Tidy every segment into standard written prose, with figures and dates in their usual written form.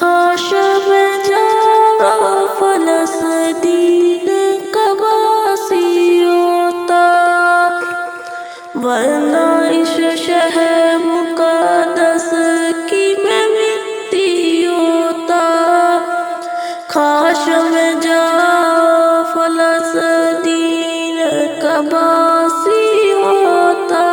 کاش میں جا فلسطین کا باسی ہوتا، ورنہ اس شہر مقدس کی میں مٹی ہوتا۔ کاش میں جا فلسطین کا باسی ہوتا،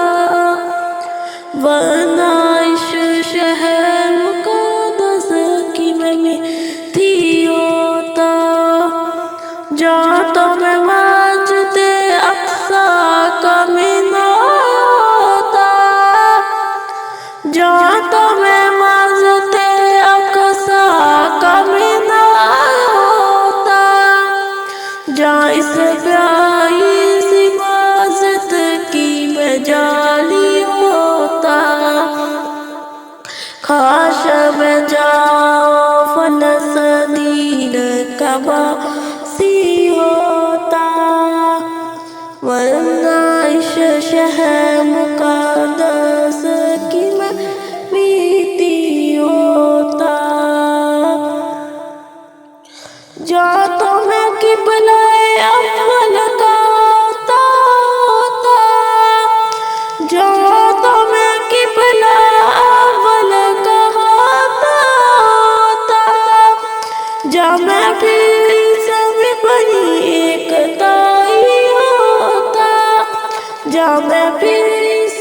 ورنہ اس شہر مقدس کی میں مٹی ہوتا۔ جہاں تو میں مسجد اقصیٰ کا مینار ہوتا، جہاں تو میں مسجد اقصیٰ کا مینار ہوتا، جہاں اس پیاری سی مسجد کی میں جالی ہوتا۔ کاش میں جا فلسطین کا باسی ہوتا، ورنہ اس شہر مقدس کی میں مٹی ہوتا۔ جہاں تو میں قبلہ اول کا ہوتا، جہاں تو میں قبلہ اول کا ہوتا، جہاں میں پھر سب بنی ایک تائی ہوتا، جہاں میں پھر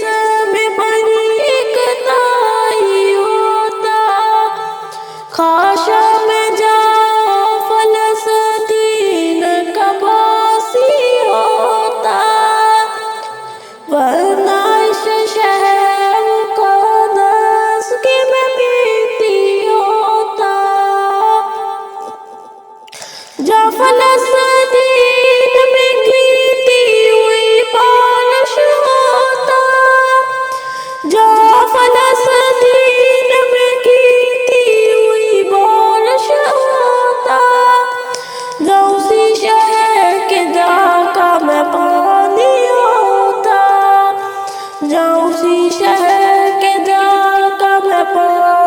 سب بنی ایک تائی ہوتا۔ کاش میں جا فلسطین کا باسی ہوتا، ورنہ اس شہر مقدس کی میں مٹی ہوتا۔ جہاں فلسطین میں گرتی ہوئی بارش ہوتا، جہاں فلسطین میں گرتی ہوئی بارش ہوتا، جہاں اسی شہر کے ڈھاکہ میں پانی ہوتا، جہاں اسی شہر کے ڈھاکہ میں پانی